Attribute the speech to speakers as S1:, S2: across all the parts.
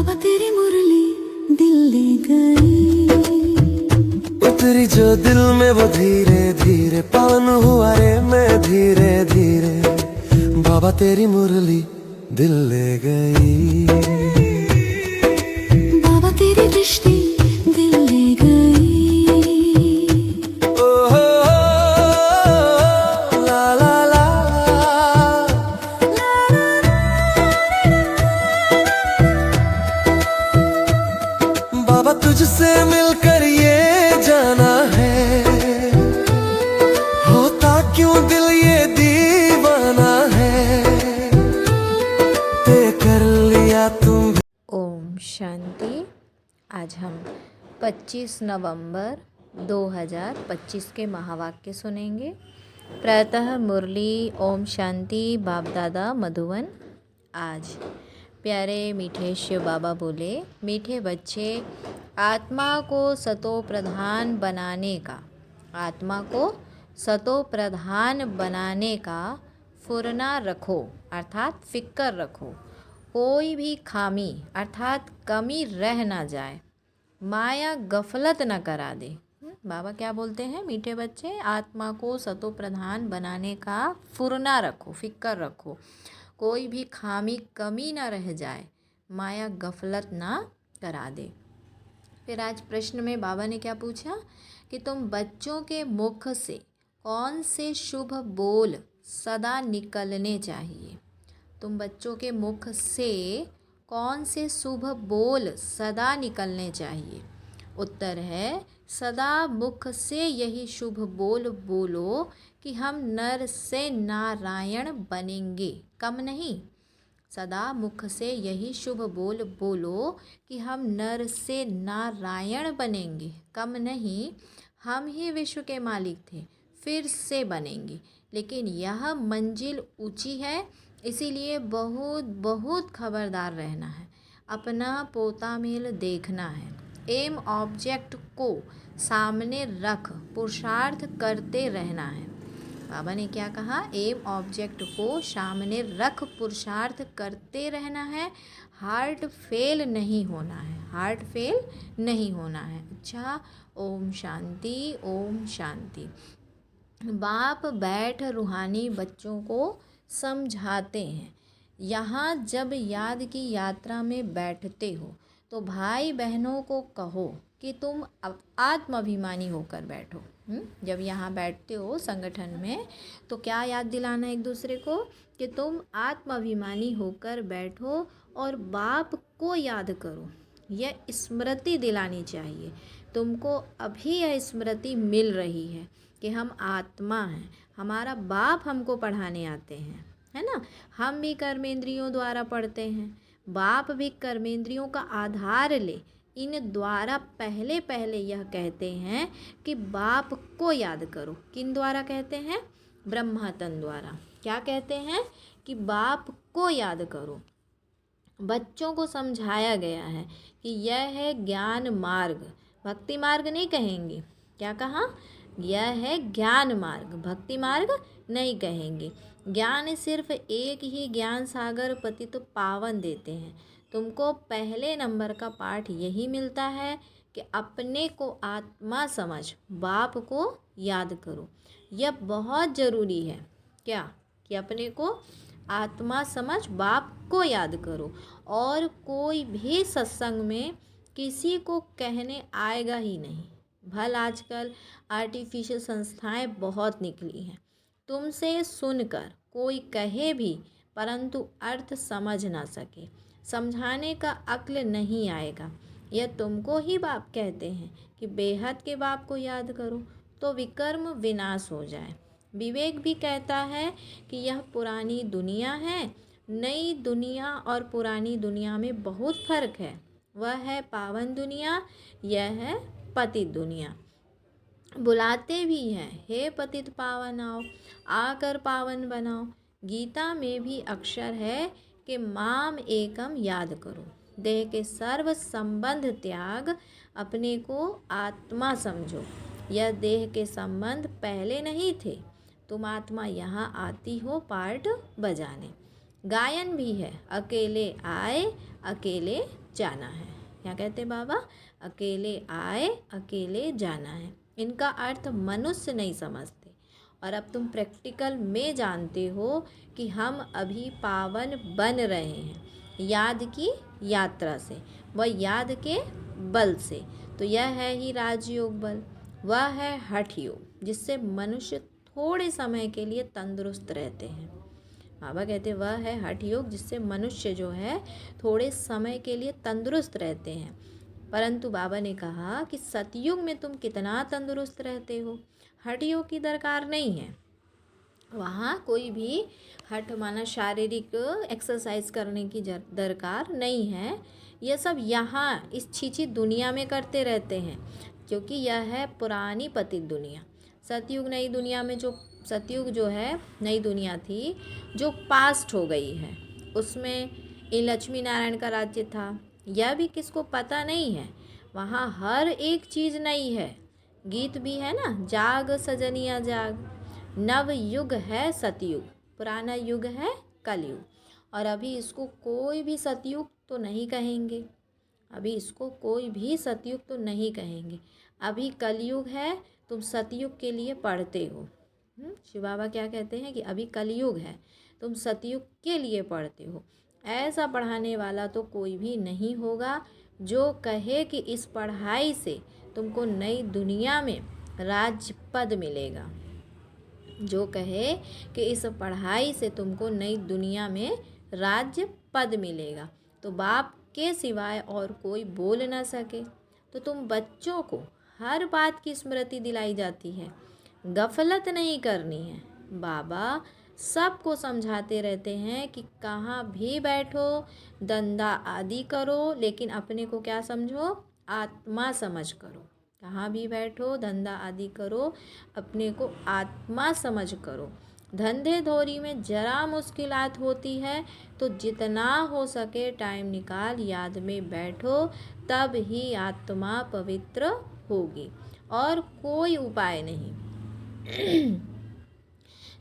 S1: बाबा तेरी मुरली दिल ले गई,
S2: उतरी जो दिल में वो धीरे धीरे, पावन हुआ रे मैं धीरे धीरे। बाबा तेरी मुरली दिल ले गई,
S1: बाबा तेरी दृष्टि दिल ले गई।
S2: ओ हो ला ला ला। बाबा तुझसे मिलकर ये जाना है, होता क्यों दिल ये दीवाना है, तय कर लिया तुम।
S3: ओम शांति। आज हम 25 नवंबर 2025 के महावाक्य सुनेंगे। प्रातः मुरली ओम शांति बाप दादा मधुवन। आज प्यारे मीठे शिव बाबा बोले, मीठे बच्चे, आत्मा को सतो प्रधान बनाने का, आत्मा को सतो प्रधान बनाने का फुरना रखो, अर्थात फिक्र रखो। कोई भी खामी अर्थात कमी रह ना जाए, माया गफलत न करा दे। बाबा क्या बोलते हैं, मीठे बच्चे, आत्मा को सतो प्रधान बनाने का फुरना रखो, फिक्र रखो। कोई भी खामी कमी ना रह जाए, माया गफलत ना करा दे। फिर आज प्रश्न में बाबा ने क्या पूछा कि तुम बच्चों के मुख से कौन से शुभ बोल सदा निकलने चाहिए। तुम बच्चों के मुख से कौन से शुभ बोल सदा निकलने चाहिए। उत्तर है, सदा मुख से यही शुभ बोल बोलो कि हम नर से नारायण बनेंगे, कम नहीं। सदा मुख से यही शुभ बोल बोलो कि हम नर से नारायण बनेंगे, कम नहीं। हम ही विश्व के मालिक थे, फिर से बनेंगे, लेकिन यह मंजिल ऊंची है, इसीलिए बहुत बहुत खबरदार रहना है। अपना पोता मेल देखना है, एम ऑब्जेक्ट को सामने रख पुरुषार्थ करते रहना है। बाबा ने क्या कहा, एम ऑब्जेक्ट को सामने रख पुरुषार्थ करते रहना है। हार्ट फेल नहीं होना है, हार्ट फेल नहीं होना है। अच्छा, ओम शांति ओम शांति। बाप बैठ रूहानी बच्चों को समझाते हैं। यहाँ जब याद की यात्रा में बैठते हो तो भाई बहनों को कहो कि तुम आत्माभिमानी होकर बैठो। जब यहाँ बैठते हो संगठन में तो क्या याद दिलाना एक दूसरे को कि तुम आत्माभिमानी होकर बैठो और बाप को याद करो। यह स्मृति दिलानी चाहिए तुमको। अभी यह स्मृति मिल रही है कि हम आत्मा हैं, हमारा बाप हमको पढ़ाने आते हैं, है ना। हम भी कर्मेंद्रियों द्वारा पढ़ते हैं, बाप भी कर्मेंद्रियों का आधार ले इन द्वारा पहले पहले यह कहते हैं कि बाप को याद करो। किन द्वारा कहते हैं, ब्रह्मातन द्वारा। क्या कहते हैं कि बाप को याद करो। बच्चों को समझाया गया है कि यह है ज्ञान मार्ग, भक्ति मार्ग नहीं कहेंगे। क्या कहा, यह है ज्ञान मार्ग, भक्ति मार्ग नहीं कहेंगे। ज्ञान सिर्फ एक ही ज्ञान सागर पतित पावन देते हैं। तुमको पहले नंबर का पाठ यही मिलता है कि अपने को आत्मा समझ बाप को याद करो। यह बहुत ज़रूरी है। क्या कि अपने को आत्मा समझ बाप को याद करो। और कोई भी सत्संग में किसी को कहने आएगा ही नहीं। भल आजकल आर्टिफिशियल संस्थाएं बहुत निकली हैं, तुमसे सुनकर कोई कहे भी परंतु अर्थ समझ ना सके, समझाने का अक्ल नहीं आएगा। यह तुमको ही बाप कहते हैं कि बेहद के बाप को याद करो तो विकर्म विनाश हो जाए। विवेक भी कहता है कि यह पुरानी दुनिया है, नई दुनिया और पुरानी दुनिया में बहुत फर्क है। वह है पावन दुनिया, यह है पतित दुनिया। बुलाते भी हैं, हे पतित पावन आओ, आकर पावन बनाओ। गीता में भी अक्षर है कि माम एकम याद करो। देह के सर्व संबंध त्याग, अपने को आत्मा समझो। यह देह के संबंध पहले नहीं थे, तुम आत्मा यहाँ आती हो पार्ट बजाने। गायन भी है, अकेले आए अकेले जाना है। क्या कहते बाबा? अकेले आए अकेले जाना है। इनका अर्थ मनुष्य नहीं समझते, और अब तुम प्रैक्टिकल में जानते हो कि हम अभी पावन बन रहे हैं याद की यात्रा से, वह याद के बल से। तो यह है ही राजयोग बल, वह है हठ योग, जिससे मनुष्य थोड़े समय के लिए तंदुरुस्त रहते हैं। बाबा कहते वह है हठ योग, जिससे मनुष्य जो है थोड़े समय के लिए तंदुरुस्त रहते हैं। परंतु बाबा ने कहा कि सतयुग में तुम कितना तंदुरुस्त रहते हो, हठ योग की दरकार नहीं है। वहाँ कोई भी हठ माना शारीरिक एक्सरसाइज करने की दरकार नहीं है। यह सब यहाँ इस छीछी दुनिया में करते रहते हैं, क्योंकि यह है पुरानी पतित दुनिया। सतयुग नई दुनिया में जो सतयुग जो है नई दुनिया थी जो पास्ट हो गई है, उसमें इन लक्ष्मी नारायण का राज्य था। यह भी किसको पता नहीं है। वहाँ हर एक चीज़ नई है। गीत भी है ना, जाग सजनिया जाग। नव युग है सतयुग, पुराना युग है कलयुग। और अभी इसको कोई भी सतयुग तो नहीं कहेंगे, अभी इसको कोई भी सतयुग तो नहीं कहेंगे। अभी कलयुग है, तुम सतयुग के लिए पढ़ते हो। शिव बाबा क्या कहते हैं कि अभी कलयुग है, तुम सतयुग के लिए पढ़ते हो। ऐसा पढ़ाने वाला तो कोई भी नहीं होगा जो कहे कि इस पढ़ाई से तुमको नई दुनिया में राज्य पद मिलेगा, जो कहे कि इस पढ़ाई से तुमको नई दुनिया में राज्य पद मिलेगा, तो बाप के सिवाय और कोई बोल ना सके। तो तुम बच्चों को हर बात की स्मृति दिलाई जाती है, गफलत नहीं करनी है। बाबा सबको समझाते रहते हैं कि कहाँ भी बैठो, धंधा आदि करो, लेकिन अपने को क्या समझो? आत्मा समझ करो। कहाँ भी बैठो, धंधा आदि करो, अपने को आत्मा समझ करो। धंधे धोरी में जरा मुश्किलात होती है तो जितना हो सके टाइम निकाल याद में बैठो, तब ही आत्मा पवित्र होगी, और कोई उपाय नहीं।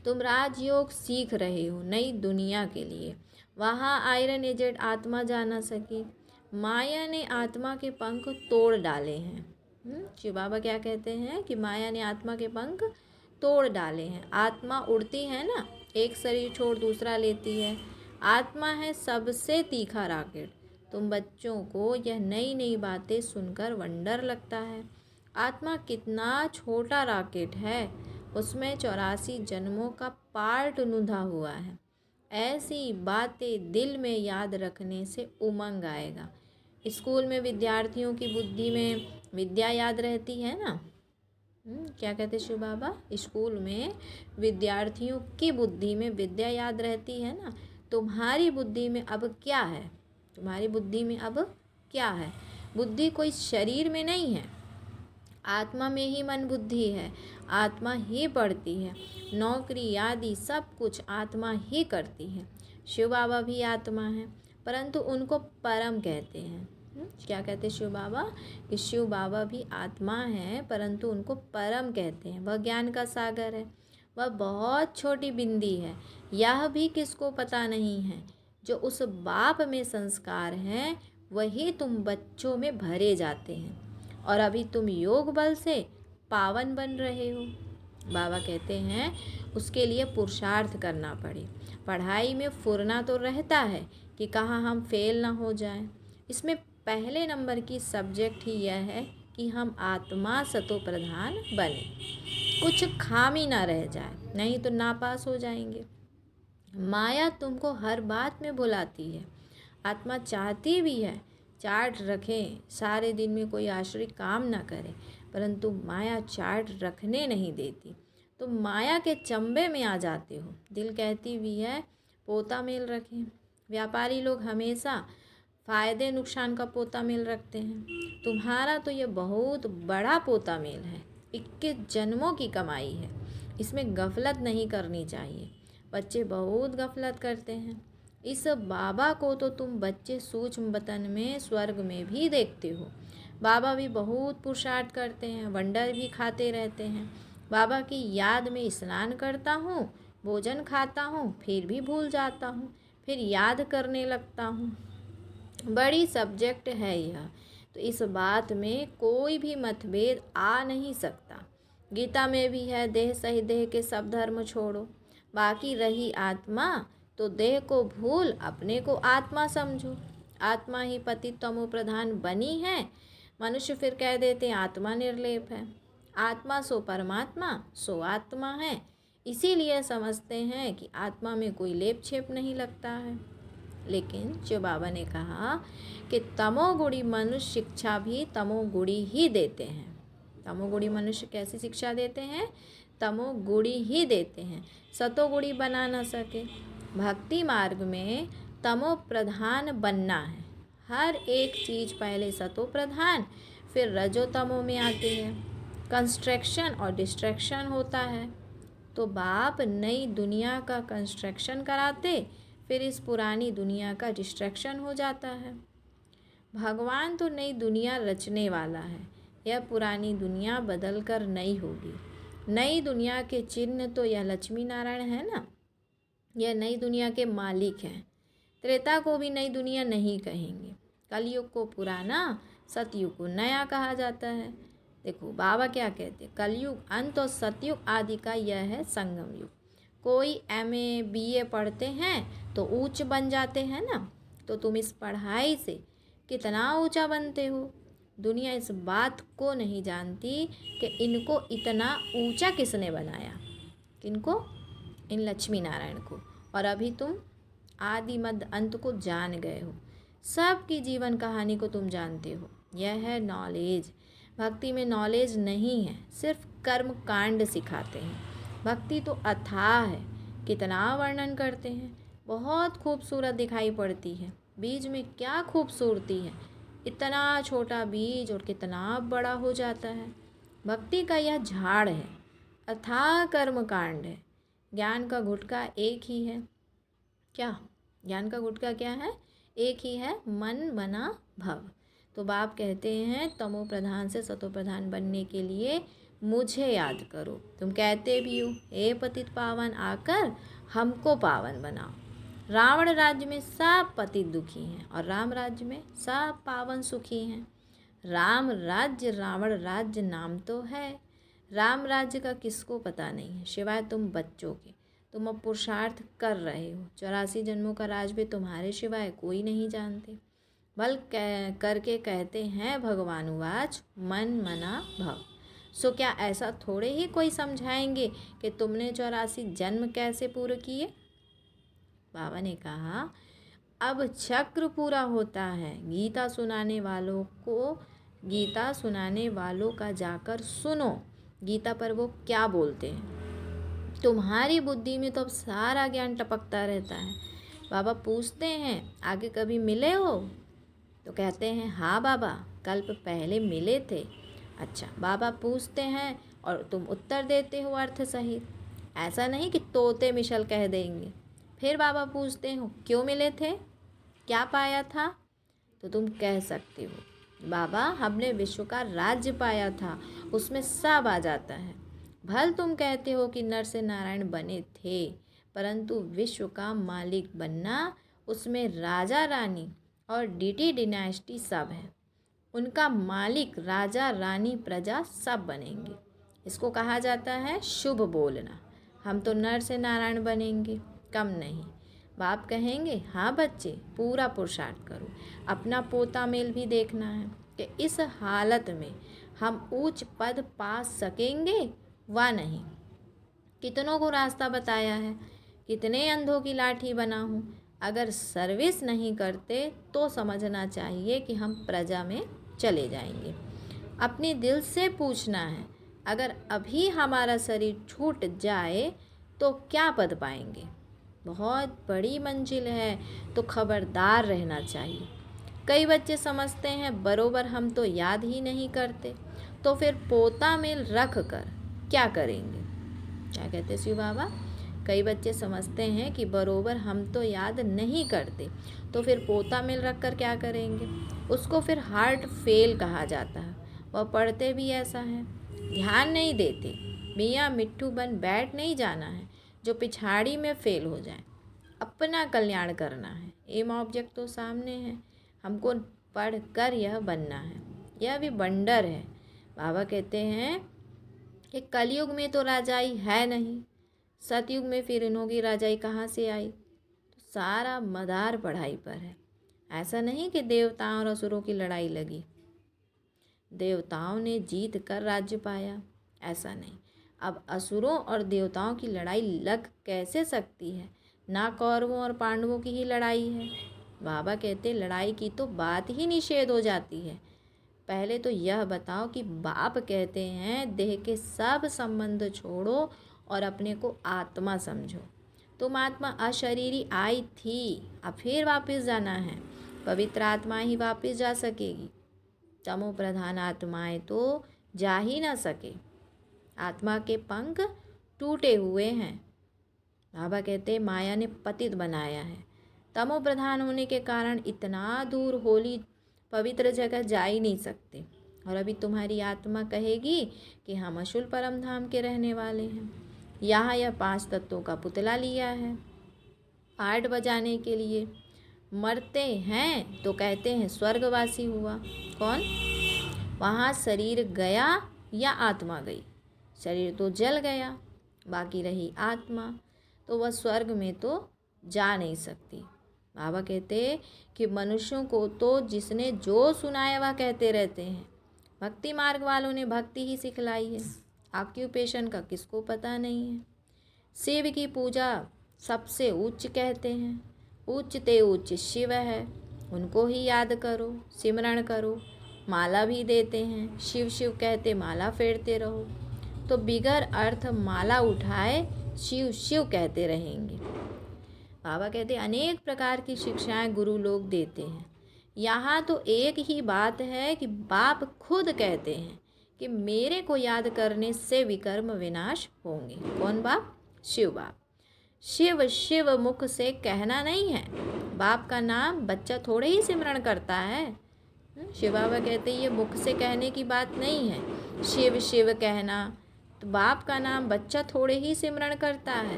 S3: तुम राजयोग सीख रहे हो नई दुनिया के लिए। वहाँ आयरन एजेड आत्मा जा ना सकी। माया ने आत्मा के पंख तोड़ डाले हैं। शिव बाबा क्या कहते हैं कि माया ने आत्मा के पंख तोड़ डाले हैं। आत्मा उड़ती है ना, एक शरीर छोड़ दूसरा लेती है। आत्मा है सबसे तीखा रॉकेट। तुम बच्चों को यह नई नई बातें सुनकर वंडर लगता है। आत्मा कितना छोटा रॉकेट है, उसमें 84 जन्मों का पार्ट नुधा हुआ है। ऐसी बातें दिल में याद रखने से उमंग आएगा। स्कूल में विद्यार्थियों की बुद्धि में विद्या याद रहती है ना। क्या कहते शिव बाबा? स्कूल में विद्यार्थियों की बुद्धि में विद्या याद रहती है ना। तुम्हारी बुद्धि में अब क्या है? तुम्हारी बुद्धि में अब क्या है? बुद्धि कोई शरीर में नहीं है, आत्मा में ही मन बुद्धि है। आत्मा ही पढ़ती है, नौकरी आदि सब कुछ आत्मा ही करती है। शिव बाबा भी आत्मा है, परंतु उनको परम कहते हैं। क्या कहते शिव बाबा? कि शिव बाबा भी आत्मा है, परंतु उनको परम कहते हैं। वह ज्ञान का सागर है, वह बहुत छोटी बिंदी है। यह भी किसको पता नहीं है। जो उस बाप में संस्कार हैं वही तुम बच्चों में भरे जाते हैं, और अभी तुम योग बल से पावन बन रहे हो। बाबा कहते हैं उसके लिए पुरुषार्थ करना पड़े। पढ़ाई में फुरना तो रहता है कि कहाँ हम फेल ना हो जाएं। इसमें पहले नंबर की सब्जेक्ट ही यह है कि हम आत्मा सतो प्रधान बने, कुछ खामी ना रह जाए, नहीं तो नापास हो जाएंगे। माया तुमको हर बात में बुलाती है। आत्मा चाहती भी है चार्ट रखें, सारे दिन में कोई आश्रय काम ना करे, परंतु माया चार्ट रखने नहीं देती। तुम माया के चंबे में आ जाते हो। दिल कहती भी है पोता मेल रखें। व्यापारी लोग हमेशा फ़ायदे नुकसान का पोता मेल रखते हैं। तुम्हारा तो ये बहुत बड़ा पोता मेल है, 21 जन्मों की कमाई है। इसमें गफलत नहीं करनी चाहिए। बच्चे बहुत गफलत करते हैं। इस बाबा को तो तुम बच्चे सूक्ष्म वतन में स्वर्ग में भी देखते हो। बाबा भी बहुत पुरुषार्थ करते हैं, वंडर भी खाते रहते हैं। बाबा की याद में स्नान करता हूँ, भोजन खाता हूँ, फिर भी भूल जाता हूँ, फिर याद करने लगता हूँ। बड़ी सब्जेक्ट है यह, तो इस बात में कोई भी मतभेद आ नहीं सकता। गीता में भी है, देह सही देह के सब धर्म छोड़ो। बाकी रही आत्मा, तो देह को भूल अपने को आत्मा समझो। आत्मा ही पतित तमो प्रधान बनी है। मनुष्य फिर कह देते हैं आत्मा निर्लेप है। आत्मा सो परमात्मा, सो आत्मा है। इसीलिए समझते हैं कि आत्मा में कोई लेप छेप नहीं लगता है। लेकिन जो बाबा ने कहा कि तमोगुणी मनुष्य शिक्षा भी तमोगुणी ही देते हैं। तमोगुणी मनुष्य कैसी शिक्षा देते हैं? तमोगुणी ही देते हैं, सतोगुणी बना न सके। भक्ति मार्ग में तमो प्रधान बनना है। हर एक चीज़ पहले सतो प्रधान, फिर रजो तमो में आती है। कंस्ट्रक्शन और डिस्ट्रैक्शन होता है। तो बाप नई दुनिया का कंस्ट्रक्शन कराते, फिर इस पुरानी दुनिया का डिस्ट्रैक्शन हो जाता है। भगवान तो नई दुनिया रचने वाला है। यह पुरानी दुनिया बदल कर नई होगी। नई दुनिया के चिन्ह तो यह लक्ष्मी नारायण है ना, यह नई दुनिया के मालिक हैं। त्रेता को भी नई दुनिया नहीं कहेंगे। कलयुग को पुराना, सतयुग को नया कहा जाता है। देखो बाबा क्या कहते हैं, कलयुग अंत और सतयुग आदि का यह है संगम युग। कोई MA BA पढ़ते हैं तो ऊंच बन जाते हैं ना, तो तुम इस पढ़ाई से कितना ऊंचा बनते हो। दुनिया इस बात को नहीं जानती कि इनको इतना ऊंचा किसने बनाया। किनको? इन लक्ष्मी नारायण को। और अभी तुम आदि मध्य अंत को जान गए हो। सबकी जीवन कहानी को तुम जानते हो। यह है नॉलेज। भक्ति में नॉलेज नहीं है, सिर्फ कर्म कांड सिखाते हैं। भक्ति तो अथाह है, कितना वर्णन करते हैं। बहुत खूबसूरत दिखाई पड़ती है। बीज में क्या खूबसूरती है। इतना छोटा बीज और कितना बड़ा हो जाता है। भक्ति का यह झाड़ है, अथाह कर्म कांड है। ज्ञान का गुटका एक ही है। क्या? ज्ञान का गुटका क्या है? एक ही है, मन मना भव। तो बाप कहते हैं तमो प्रधान से सतो प्रधान बनने के लिए मुझे याद करो। तुम कहते भी हो, हे पतित पावन आकर हमको पावन बनाओ। रावण राज्य में सब पतित दुखी हैं और राम राज्य में सब पावन सुखी हैं। राम राज्य रावण राज्य नाम तो है। राम राज्य का किसको पता नहीं है सिवाय तुम बच्चों के। तुम अब पुरुषार्थ कर रहे हो। 84 जन्मों का राज भी तुम्हारे सिवाय कोई नहीं जानते। बल करके कहते हैं भगवान उवाच मन मना भव। सो क्या ऐसा थोड़े ही कोई समझाएंगे कि तुमने 84 जन्म कैसे पूरे किए। बाबा ने कहा अब चक्र पूरा होता है। गीता सुनाने वालों का जाकर सुनो। गीता पर वो क्या बोलते हैं। तुम्हारी बुद्धि में तो अब सारा ज्ञान टपकता रहता है। बाबा पूछते हैं आगे कभी मिले हो, तो कहते हैं हाँ बाबा कल्प पहले मिले थे। अच्छा, बाबा पूछते हैं और तुम उत्तर देते हो अर्थ सहित। ऐसा नहीं कि तोते मिशल कह देंगे। फिर बाबा पूछते हो क्यों मिले थे, क्या पाया था, तो तुम कह सकते हो बाबा हमने विश्व का राज्य पाया था, उसमें सब आ जाता है। भल तुम कहते हो कि नर से नारायण बने थे, परंतु विश्व का मालिक बनना, उसमें राजा रानी और DT डिनाइस्टी सब है। उनका मालिक राजा रानी प्रजा सब बनेंगे। इसको कहा जाता है शुभ बोलना। हम तो नर से नारायण बनेंगे, कम नहीं। बाप कहेंगे हाँ बच्चे पूरा पुरुषार्थ करो। अपना पोता मेल भी देखना है कि इस हालत में हम उच्च पद पा सकेंगे वा नहीं। कितनों को रास्ता बताया है, कितने अंधों की लाठी बना हूँ। अगर सर्विस नहीं करते तो समझना चाहिए कि हम प्रजा में चले जाएंगे। अपने दिल से पूछना है, अगर अभी हमारा शरीर छूट जाए तो क्या पद पाएंगे। बहुत बड़ी मंजिल है, तो खबरदार रहना चाहिए। कई बच्चे समझते हैं बरोबर हम तो याद ही नहीं करते, तो फिर पोता मेल रख कर क्या करेंगे। क्या कहते शिव बाबा, कई बच्चे समझते हैं कि बरोबर हम तो याद नहीं करते, तो फिर पोता मेल रख कर क्या करेंगे। उसको फिर हार्ट फेल कहा जाता है। वह पढ़ते भी ऐसा है, ध्यान नहीं देते। मियाँ मिट्ठू बन बैठ नहीं जाना है जो पिछाड़ी में फेल हो जाए। अब अपना कल्याण करना है। एम ऑब्जेक्ट तो सामने है, हमको पढ़कर यह बनना है, यह भी वंडर है। बाबा कहते हैं कि कलयुग में तो राजाई है नहीं, सतयुग में फिर इन्होंगी राजाई कहाँ से आई? तो सारा मदार पढ़ाई पर है। ऐसा नहीं कि देवताओं और असुरों की लड़ाई लगी, देवताओं ने जीत कर राज्य पाया, ऐसा नहीं। अब असुरों और देवताओं की लड़ाई लग कैसे सकती है? ना कौरवों और पांडवों की ही लड़ाई है। बाबा कहते लड़ाई की तो बात ही निषेध हो जाती है। पहले तो यह बताओ कि बाप कहते हैं देह के सब संबंध छोड़ो और अपने को आत्मा समझो। तुम आत्मा अशरीरी आई थी, अब फिर वापस जाना है। पवित्र आत्मा ही वापस जा सकेगी, तमो प्रधान आत्माएं तो जा ही ना सके। आत्मा के पंख टूटे हुए हैं। बाबा कहते माया ने पतित बनाया है। तमो प्रधान होने के कारण इतना दूर होली पवित्र जगह जा ही नहीं सकते। और अभी तुम्हारी आत्मा कहेगी कि हम अशुल परम धाम के रहने वाले हैं। यहाँ यह 5 तत्वों का पुतला लिया है पार्ट बजाने के लिए। मरते हैं तो कहते हैं स्वर्गवासी हुआ। कौन? वहाँ शरीर गया या आत्मा गई? शरीर तो जल गया, बाकी रही आत्मा, तो वह स्वर्ग में तो जा नहीं सकती। बाबा कहते कि मनुष्यों को तो जिसने जो सुनाया वह कहते रहते हैं। भक्ति मार्ग वालों ने भक्ति ही सिखलाई है, ऑक्यूपेशन का किसको पता नहीं है। शिव की पूजा सबसे उच्च कहते हैं, उच्च ते उच्च शिव है, उनको ही याद करो, सिमरण करो। माला भी देते हैं, शिव शिव कहते माला फेरते रहो, तो बिगर अर्थ माला उठाए शिव शिव कहते रहेंगे। बाबा कहते अनेक प्रकार की शिक्षाएं गुरु लोग देते हैं। यहाँ तो एक ही बात है कि बाप खुद कहते हैं कि मेरे को याद करने से विकर्म विनाश होंगे। कौन बाप? शिव बाप। शिव शिव मुख से कहना नहीं है। बाप का नाम बच्चा थोड़े ही सिमरण करता है। शिव बाबा कहते ये मुख से कहने की बात नहीं है। शिव शिव कहना, तो बाप का नाम बच्चा थोड़े ही सिमरण करता है।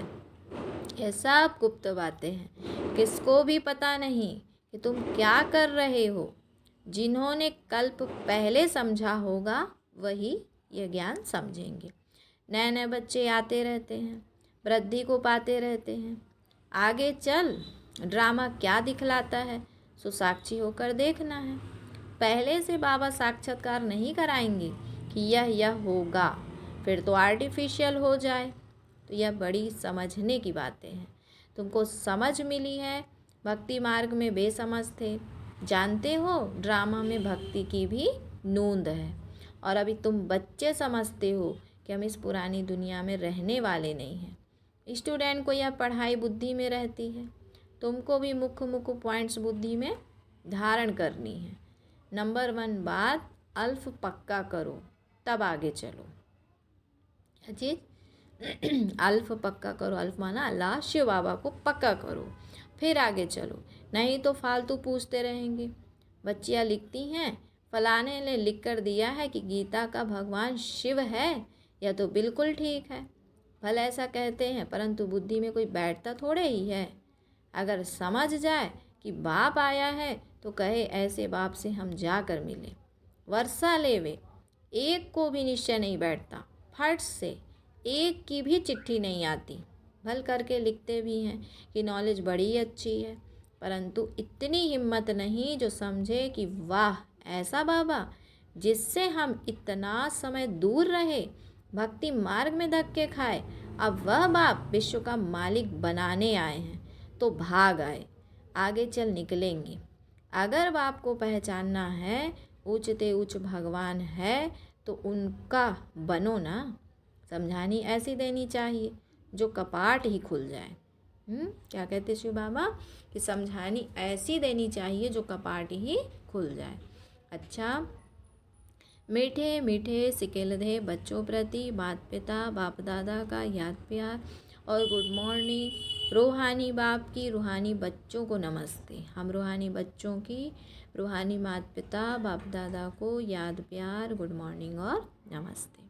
S3: ये सब गुप्त बातें हैं, किसको भी पता नहीं कि तुम क्या कर रहे हो। जिन्होंने कल्प पहले समझा होगा वही ये ज्ञान समझेंगे। नए नए बच्चे आते रहते हैं, वृद्धि को पाते रहते हैं। आगे चल ड्रामा क्या दिखलाता है सो साक्षी होकर देखना है। पहले से बाबा साक्षात्कार नहीं कराएंगे कि यह होगा, फिर तो आर्टिफिशियल हो जाए। तो यह बड़ी समझने की बातें हैं। तुमको समझ मिली है, भक्ति मार्ग में बेसमझ थे। जानते हो ड्रामा में भक्ति की भी नूंद है। और अभी तुम बच्चे समझते हो कि हम इस पुरानी दुनिया में रहने वाले नहीं हैं। स्टूडेंट को यह पढ़ाई बुद्धि में रहती है, तुमको भी मुख्य पॉइंट्स बुद्धि में धारण करनी है। नंबर 1 बात, अल्फ पक्का करो तब आगे चलो। क्या चीज़? अल्फ पक्का करो। अल्फ माना अल्लाह, शिव बाबा को पक्का करो, फिर आगे चलो। नहीं तो फालतू पूछते रहेंगे। बच्चियाँ लिखती हैं फलाने ने लिख कर दिया है कि गीता का भगवान शिव है, यह तो बिल्कुल ठीक है। भले ऐसा कहते हैं, परंतु बुद्धि में कोई बैठता थोड़े ही है। अगर समझ जाए कि बाप आया है तो कहे ऐसे बाप से हम जाकर मिले। वर्षा लेवे, एक को भी निश्चय नहीं बैठता, फट से एक की भी चिट्ठी नहीं आती। भल करके लिखते भी हैं कि नॉलेज बड़ी अच्छी है, परंतु इतनी हिम्मत नहीं जो समझे कि वाह ऐसा बाबा जिससे हम इतना समय दूर रहे, भक्ति मार्ग में धक्के खाए, अब वह बाप विश्व का मालिक बनाने आए हैं, तो भाग आए, आगे चल निकलेंगे। अगर बाप को पहचानना है, ऊंचते ऊंच भगवान है, तो उनका बनो ना। समझानी ऐसी देनी चाहिए जो कपाट ही खुल जाए। क्या कहते शिव बाबा कि समझानी ऐसी देनी चाहिए जो कपाट ही खुल जाए। अच्छा, मीठे मीठे सिकेलधे बच्चों प्रति माता पिता बाप दादा का याद प्यार और गुड मॉर्निंग। रूहानी बाप की रूहानी बच्चों को नमस्ते। हम रूहानी बच्चों की रूहानी माता पिता बाप दादा को याद प्यार, गुड मॉर्निंग और नमस्ते।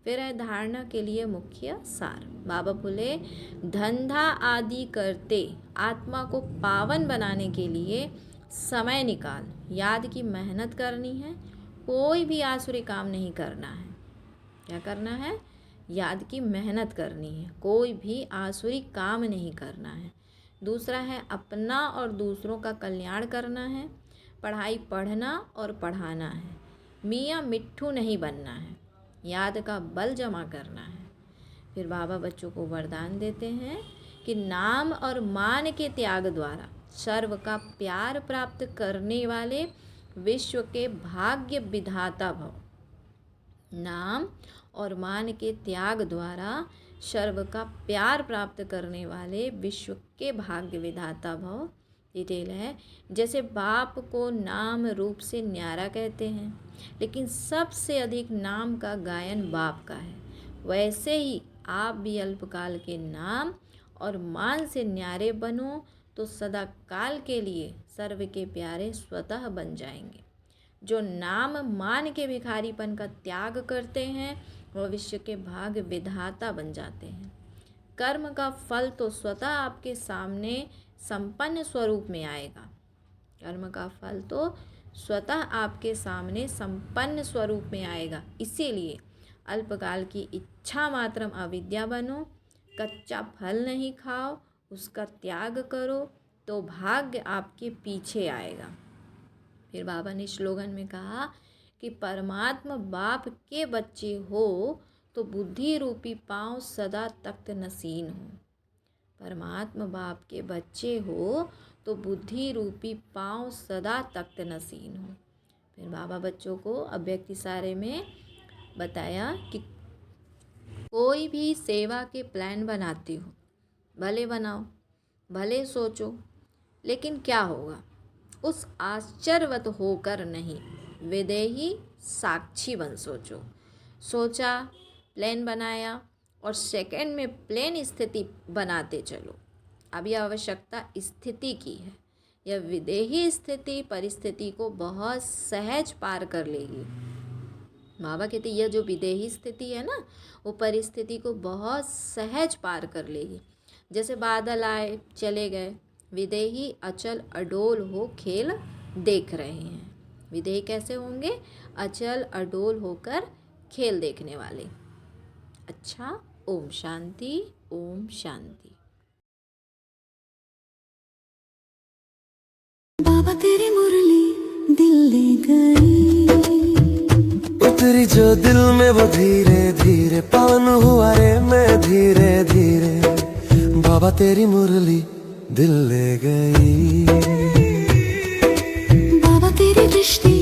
S3: फिर है धारणा के लिए मुख्य सार। बाबा बोले धंधा आदि करते आत्मा को पावन बनाने के लिए समय निकाल याद की मेहनत करनी है। कोई भी आसुरी काम नहीं करना है। क्या करना है? याद की मेहनत करनी है। कोई भी आसुरी काम नहीं करना है। दूसरा है अपना और दूसरों का कल्याण करना है। पढ़ाई पढ़ना और पढ़ाना है। मियाँ मिट्ठू नहीं बनना है। याद का बल जमा करना है। फिर बाबा बच्चों को वरदान देते हैं कि नाम और मान के त्याग द्वारा सर्व का प्यार प्राप्त करने वाले विश्व के भाग्य विधाता भव। नाम और मान के त्याग द्वारा सर्व का प्यार प्राप्त करने वाले विश्व के भाग्य विधाता भव। डिटेल है, जैसे बाप को नाम रूप से न्यारा कहते हैं, लेकिन सबसे अधिक नाम का गायन बाप का है, वैसे ही आप भी अल्पकाल के नाम और मान से न्यारे बनो तो सदा काल के लिए सर्व के प्यारे स्वतः बन जाएंगे। जो नाम मान के भिखारीपन का त्याग करते हैं वह विश्व के भाग्य विधाता बन जाते हैं। कर्म का फल तो स्वतः आपके सामने संपन्न स्वरूप में आएगा। कर्म का फल तो स्वतः आपके सामने संपन्न स्वरूप में आएगा। इसीलिए अल्पकाल की इच्छा मात्रम अविद्या बनो, कच्चा फल नहीं खाओ, उसका त्याग करो तो भाग्य आपके पीछे आएगा। फिर बाबा ने स्लोगन में कहा कि परमात्मा बाप के बच्चे हो तो बुद्धि रूपी पाँव सदा तख्त नसीन हो। परमात्मा बाप के बच्चे हो तो बुद्धि रूपी पाँव सदा तख्त नसीन हो। फिर बाबा बच्चों को अव्यक्त इशारे में बताया कि कोई भी सेवा के प्लान बनाते हो, भले बनाओ, भले सोचो, लेकिन क्या होगा उस आश्चर्यवत होकर नहीं, विदेही साक्षी बन सोचो। सोचा, प्लान बनाया और सेकंड में प्लेन स्थिति बनाते चलो। अब यह आवश्यकता स्थिति की है। यह विदेही स्थिति परिस्थिति को बहुत सहज पार कर लेगी। बाबा कहते यह जो विदेही स्थिति है ना, वो परिस्थिति को बहुत सहज पार कर लेगी। जैसे बादल आए चले गए, विदेही अचल अडोल हो खेल देख रहे हैं। विदेही कैसे होंगे? अचल अडोल होकर खेल देखने वाले। अच्छा, ओम शांति, ओम शांति।
S1: बाबा तेरी मुरली दिल ले गई,
S2: उतरी जो दिल में वो धीरे धीरे पावन हुआ रे मैं धीरे धीरे। बाबा तेरी मुरली दिल ले गई,
S1: बाबा तेरी दृष्टि